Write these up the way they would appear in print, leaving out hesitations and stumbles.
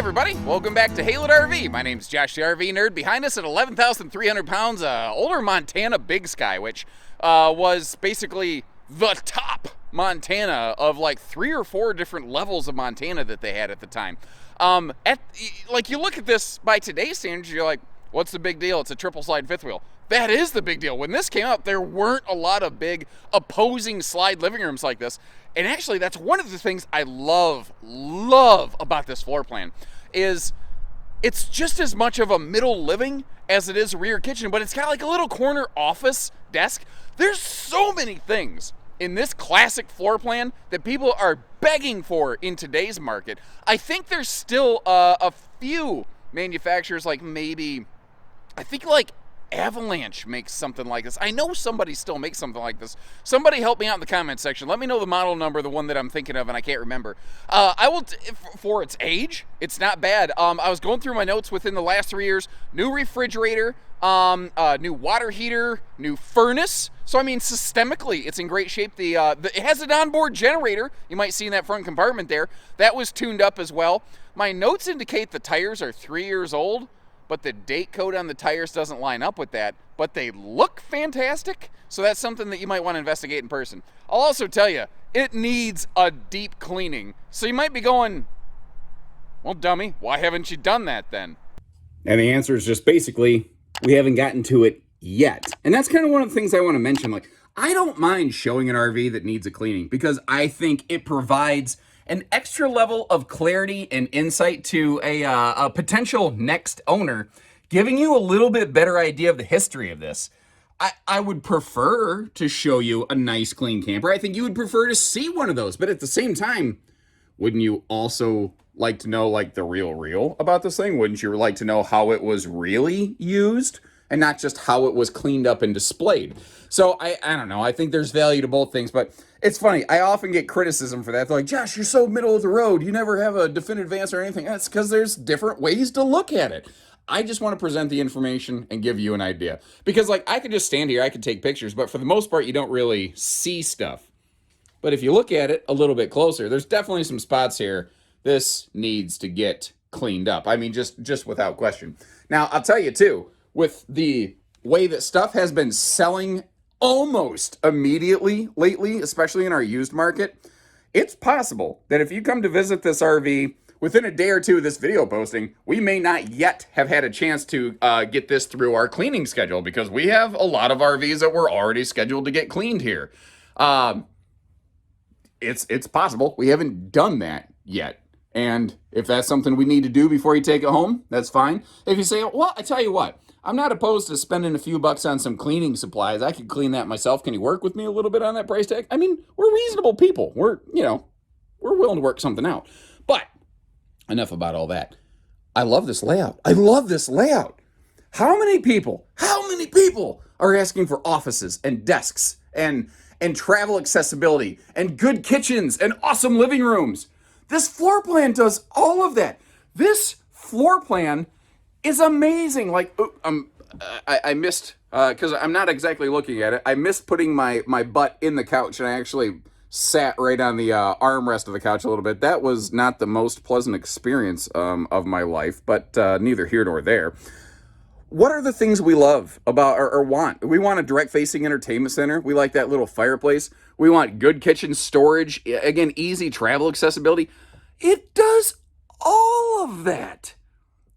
everybody, welcome back to Haylett RV. My name's Josh the RV Nerd. Behind us at 11,300 pounds, older Montana Big Sky, which was basically the top Montana of like 3 or 4 different levels of Montana that they had at the time. You look at this by today's standards, you're like, what's the big deal? It's a triple slide fifth wheel. That is the big deal. When this came out, there weren't a lot of big opposing slide living rooms like this. And actually, that's one of the things I love about this floor plan is it's just as much of a middle living as it is a rear kitchen, but it's got like a little corner office desk. There's so many things in this classic floor plan that people are begging for in today's market. I think there's still a few manufacturers, like maybe, I think like Avalanche makes something like this. I know somebody still makes something like this. Somebody help me out in the comments section. Let me know the model number, the one that I'm thinking of and I can't remember. For its age, it's not bad. I was going through my notes within the last 3 years. New refrigerator, new water heater, new furnace. So I mean, systemically, it's in great shape. It has an onboard generator. You might see in that front compartment there. That was tuned up as well. My notes indicate the tires are 3 years old, but the date code on the tires doesn't line up with that, but they look fantastic, so that's something that you might want to investigate in person. I'll also tell you, it needs a deep cleaning, so you might be going, well, dummy, why haven't you done that then? And the answer is just basically, we haven't gotten to it yet. And that's kind of one of the things I want to mention. Like, I don't mind showing an RV that needs a cleaning because I think it provides an extra level of clarity and insight to a potential next owner, giving you a little bit better idea of the history of this. I would prefer to show you a nice clean camper. I think you would prefer to see one of those, but at the same time, wouldn't you also like to know like the real about this thing? Wouldn't you like to know how it was really used and not just how it was cleaned up and displayed? So I don't know. I think there's value to both things, but it's funny. I often get criticism for that. They're like, Josh, you're so middle of the road. You never have a definitive answer or anything. That's because there's different ways to look at it. I just want to present the information and give you an idea. Because like I could just stand here, I could take pictures, but for the most part, you don't really see stuff. But if you look at it a little bit closer, there's definitely some spots here. This needs to get cleaned up. I mean, just without question. Now, I'll tell you too, with the way that stuff has been selling almost immediately lately, especially in our used market, it's possible that if you come to visit this RV within a day or two of this video posting, we may not yet have had a chance to get this through our cleaning schedule because we have a lot of RVs that were already scheduled to get cleaned here. It's possible we haven't done that yet. And if that's something we need to do before you take it home, that's fine. If you say, well, I tell you what, I'm not opposed to spending a few bucks on some cleaning supplies. I could clean that myself. Can you work with me a little bit on that price tag? I mean, we're reasonable people. We're willing to work something out. But enough about all that. I love this layout. How many people are asking for offices and desks and travel accessibility and good kitchens and awesome living rooms? This floor plan does all of that. This floor plan is amazing. Like, I missed, because I'm not exactly looking at it, I missed putting my butt in the couch, and I actually sat right on the armrest of the couch a little bit. That was not the most pleasant experience of my life, but neither here nor there. What are the things we love about or want? We want a direct-facing entertainment center. We like that little fireplace. We want good kitchen storage. Again, easy travel accessibility. It does all of that.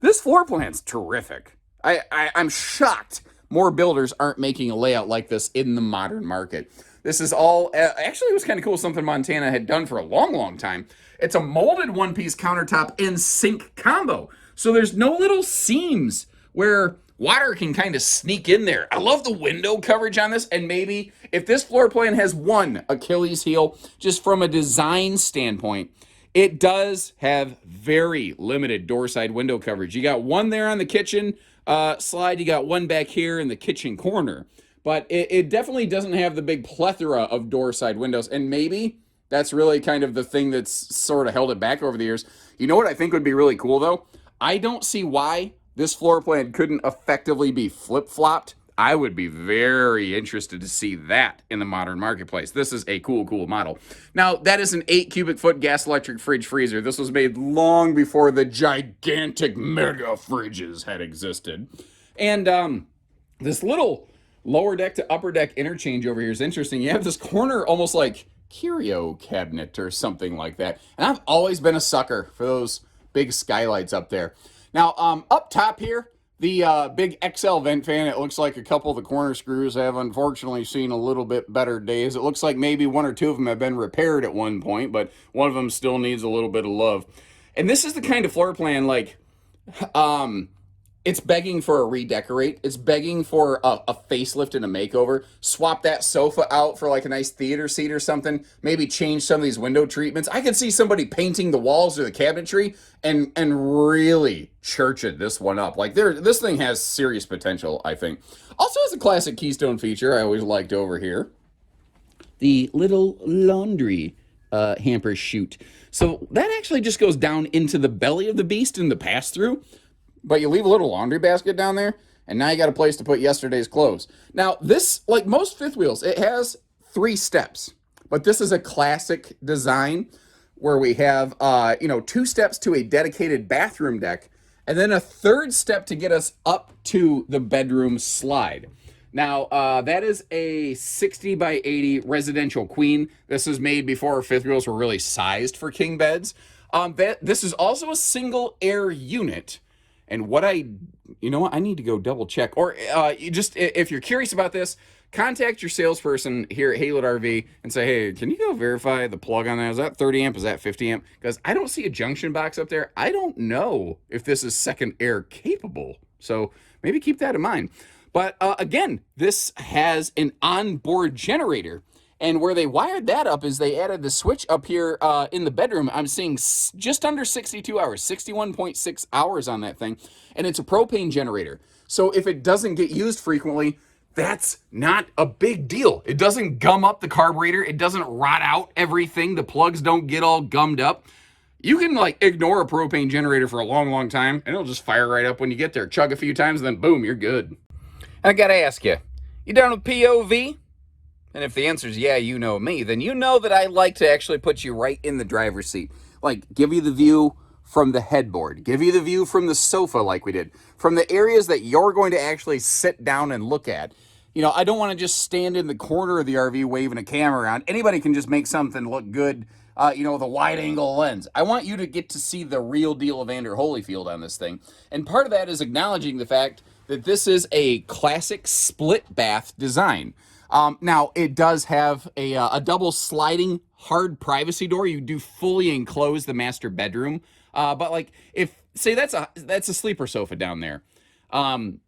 This floor plan's terrific. I'm shocked more builders aren't making a layout like this in the modern market. This is all, actually it was kind of cool, something Montana had done for a long time. It's a molded one-piece countertop and sink combo. So there's no little seams where water can kind of sneak in there. I love the window coverage on this, and maybe if this floor plan has one Achilles heel, just from a design standpoint, it does have very limited door side window coverage. You got one there on the kitchen slide, you got one back here in the kitchen corner, but it definitely doesn't have the big plethora of door side windows, and maybe that's really kind of the thing that's sort of held it back over the years. You know what I think would be really cool though? I don't see why this floor plan couldn't effectively be flip-flopped I would be very interested to see that in the modern marketplace. This is a cool model. Now, that is an 8 cubic foot gas electric fridge freezer. This was made long before the gigantic mega fridges had existed. And this little lower deck to upper deck interchange over here is interesting. You have this corner almost like curio cabinet or something like that. And I've always been a sucker for those big skylights up there. Now, up top here, the big XL vent fan, it looks like a couple of the corner screws have unfortunately seen a little bit better days. It looks like maybe 1 or 2 of them have been repaired at one point, but one of them still needs a little bit of love. And this is the kind of floor plan, like, it's begging for a redecorate. It's begging for a facelift and a makeover. Swap that sofa out for like a nice theater seat or something. Maybe change some of these window treatments. I could see somebody painting the walls or the cabinetry and really churching this one up. Like this thing has serious potential, I think. Also has a classic Keystone feature I always liked over here. The little laundry hamper chute. So that actually just goes down into the belly of the beast in the pass-through. But you leave a little laundry basket down there, and now you got a place to put yesterday's clothes. Now, this, like most fifth wheels, it has 3 steps. But this is a classic design where we have, 2 steps to a dedicated bathroom deck, and then a 3rd step to get us up to the bedroom slide. Now, that is a 60 by 80 residential queen. This is made before fifth wheels were really sized for king beds. This is also a single air unit. And I need to go double check. Or if you're curious about this, contact your salesperson here at Haylett RV and say, hey, can you go verify the plug on that? Is that 30 amp? Is that 50 amp? Because I don't see a junction box up there. I don't know if this is second air capable. So maybe keep that in mind. But again, this has an onboard generator. And where they wired that up is they added the switch up here in the bedroom. I'm seeing just under 62 hours, 61.6 hours on that thing. And it's a propane generator. So if it doesn't get used frequently, that's not a big deal. It doesn't gum up the carburetor. It doesn't rot out everything. The plugs don't get all gummed up. You can ignore a propane generator for a long time, and it'll just fire right up when you get there. Chug a few times, and then boom, you're good. I gotta ask you, you down with POV? And if the answer is yeah, you know me, then you know that I like to actually put you right in the driver's seat. Like, give you the view from the headboard, give you the view from the sofa like we did, from the areas that you're going to actually sit down and look at. I don't want to just stand in the corner of the RV waving a camera around. Anybody can just make something look good, with a wide-angle lens. I want you to get to see the real deal of Evander Holyfield on this thing. And part of that is acknowledging the fact that this is a classic split bath design. Now, it does have a double sliding hard privacy door. You do fully enclose the master bedroom. But say that's a sleeper sofa down there.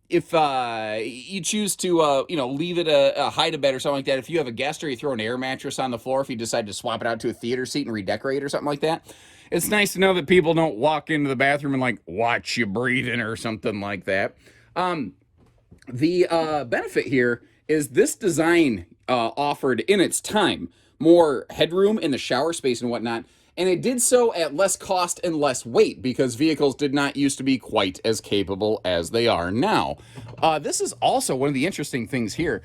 If you choose to, leave it a hide-a-bed or something like that, if you have a guest or you throw an air mattress on the floor, if you decide to swap it out to a theater seat and redecorate or something like that, it's nice to know that people don't walk into the bathroom and watch you breathing or something like that. The benefit here is this design offered in its time more headroom in the shower space and whatnot, and it did so at less cost and less weight because vehicles did not used to be quite as capable as they are now. This is also one of the interesting things here.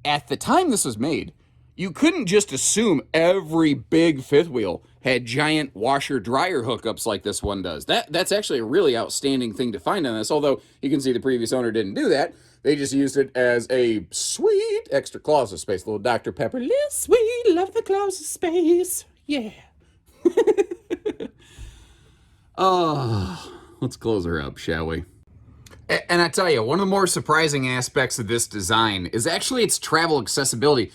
At the time this was made, you couldn't just assume every big fifth wheel had giant washer-dryer hookups like this one does. That's actually a really outstanding thing to find on this, although you can see the previous owner didn't do that. They just used it as a sweet extra closet space. A little Dr. Pepper. Little sweet, love the closet space. Yeah. Let's close her up, shall we? And I tell you, one of the more surprising aspects of this design is actually its travel accessibility.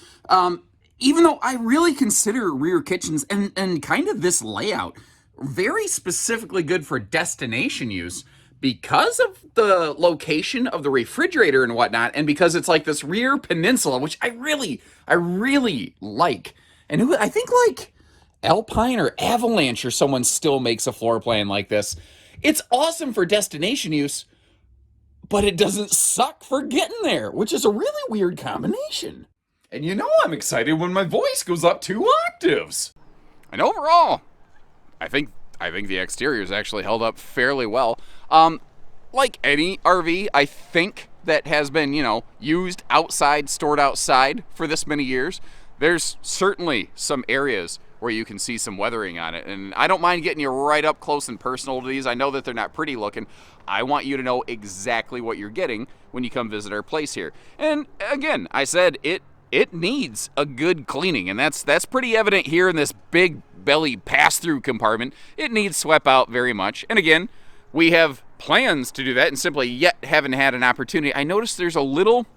Even though I really consider rear kitchens and kind of this layout very specifically good for destination use, because of the location of the refrigerator and whatnot, and because it's this rear peninsula, which I really like. And I think Alpine or Avalanche or someone still makes a floor plan like this. It's awesome for destination use, but it doesn't suck for getting there, which is a really weird combination. And I'm excited when my voice goes up 2 octaves. And overall, I think the exterior is actually held up fairly well. Like any RV, I think that has been, used outside, stored outside for this many years, there's certainly some areas where you can see some weathering on it. And I don't mind getting you right up close and personal to these. I know that they're not pretty looking. I want you to know exactly what you're getting when you come visit our place here. And again, I said it needs a good cleaning, and that's pretty evident here in this big belly pass-through compartment. It needs swept out very much. And again, we have plans to do that and simply yet haven't had an opportunity. I noticed there's a little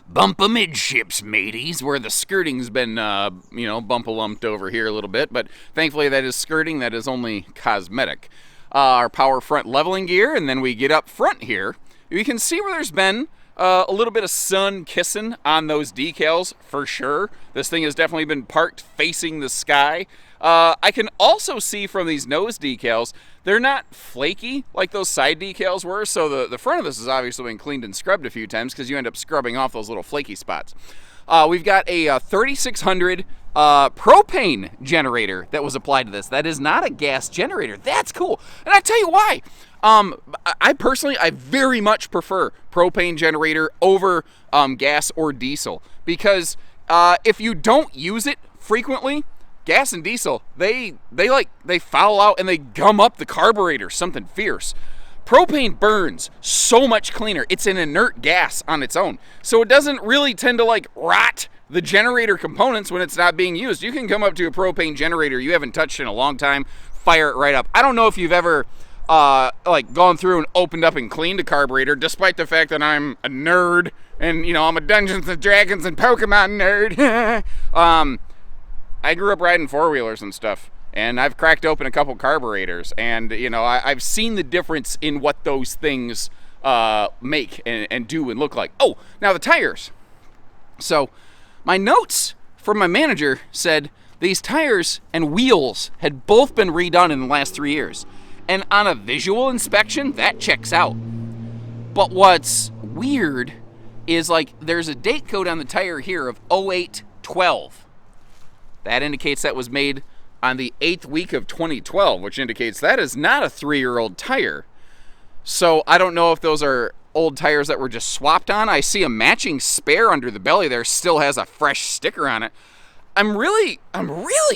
bump amidships, mateys, where the skirting's been, bump-a-lumped over here a little bit, but thankfully that is skirting, that is only cosmetic. Our power front leveling gear, and then we get up front here. You can see where there's been a little bit of sun kissing on those decals for sure. This thing has definitely been parked facing the sky. I can also see from these nose decals, they're not flaky like those side decals were, so the front of this has obviously been cleaned and scrubbed a few times because you end up scrubbing off those little flaky spots. We've got a 3600 propane generator that was applied to this. That is not a gas generator. That's cool. And I tell you why. I personally, I very much prefer propane generator over gas or diesel because if you don't use it frequently, gas and diesel, they foul out and they gum up the carburetor, something fierce. Propane burns so much cleaner. It's an inert gas on its own. So it doesn't really tend to rot the generator components when it's not being used. You can come up to a propane generator you haven't touched in a long time, fire it right up. I don't know if you've ever gone through and opened up and cleaned a carburetor, despite the fact that I'm a nerd and, I'm a Dungeons and Dragons and Pokemon nerd. I grew up riding four-wheelers and stuff, and I've cracked open a couple carburetors, and, I've seen the difference in what those things make and do and look like. Oh, now the tires. So my notes from my manager said these tires and wheels had both been redone in the last 3 years. And on a visual inspection, that checks out. But what's weird is there's a date code on the tire here of 0812. That indicates that was made on the 8th week of 2012, which indicates that is not a 3-year-old tire. So I don't know if those are old tires that were just swapped on. I see a matching spare under the belly there, still has a fresh sticker on it. I'm really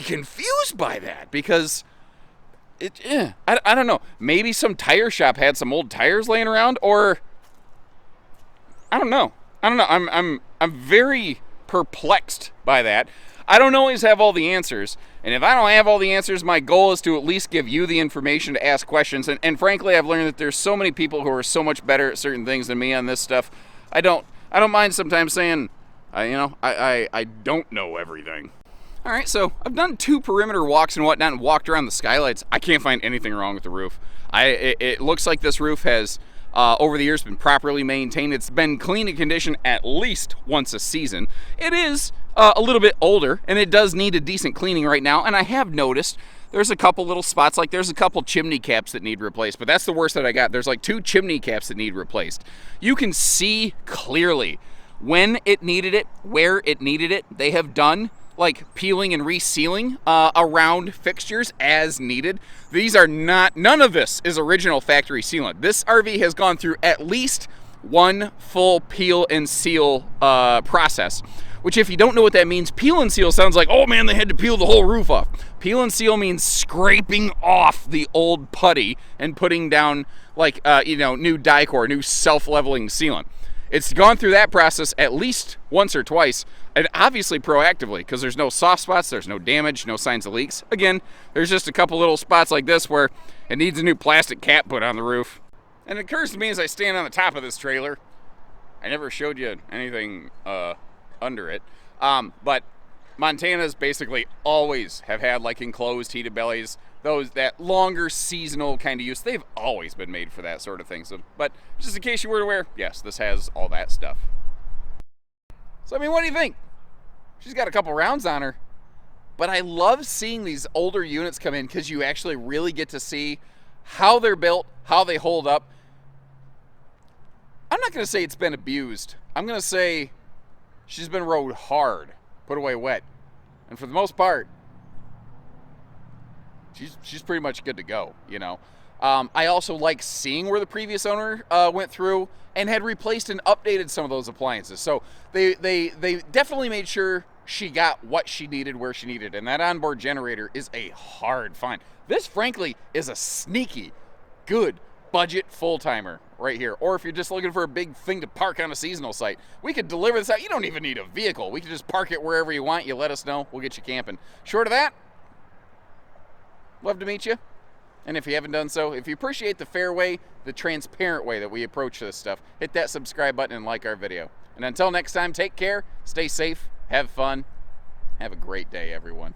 confused by that because I don't know. Maybe some tire shop had some old tires laying around, or I don't know. I'm very perplexed by that. I don't always have all the answers, and if I don't have all the answers, my goal is to at least give you the information to ask questions. And frankly, I've learned that there's so many people who are so much better at certain things than me on this stuff. I don't mind sometimes saying, I don't know everything. All right, so I've done 2 perimeter walks and whatnot and walked around the skylights. I can't find anything wrong with the roof. It looks like this roof has, over the years, been properly maintained. It's been cleaned and conditioned at least once a season. It is a little bit older, and it does need a decent cleaning right now. And I have noticed there's a couple little spots, there's a couple chimney caps that need replaced, but that's the worst that I got. There's 2 chimney caps that need replaced. You can see clearly when it needed it, where it needed it. They have done peeling and resealing around fixtures as needed. These are none of this is original factory sealant. This RV has gone through at least one full peel and seal process, which if you don't know what that means, peel and seal sounds like, oh man, they had to peel the whole roof off. Peel and seal means scraping off the old putty and putting down new Dicor, new self-leveling sealant. It's gone through that process at least once or twice, and obviously proactively, because there's no soft spots, there's no damage, no signs of leaks. Again, there's just a couple little spots like this where it needs a new plastic cap put on the roof. And it occurs to me as I stand on the top of this trailer, I never showed you anything under it, but Montanas basically always have had enclosed heated bellies, that longer seasonal kind of use. They've always been made for that sort of thing. So, but just in case you were aware, yes, this has all that stuff. So what do you think? She's got a couple rounds on her, but I love seeing these older units come in because you actually really get to see how they're built, how they hold up. I'm not going to say it's been abused. I'm going to say she's been rode hard, put away wet. And for the most part, she's pretty much good to go, I also like seeing where the previous owner went through and had replaced and updated some of those appliances. So they definitely made sure she got what she needed where she needed. And that onboard generator is a hard find. This, frankly, is a sneaky, good budget full-timer right here. Or if you're just looking for a big thing to park on a seasonal site, we could deliver this out. You don't even need a vehicle. We can just park it wherever you want. You let us know. We'll get you camping. Short of that, love to meet you. And if you haven't done so, if you appreciate the fair way, the transparent way that we approach this stuff, hit that subscribe button and like our video. And until next time, take care, stay safe, have fun, have a great day, everyone.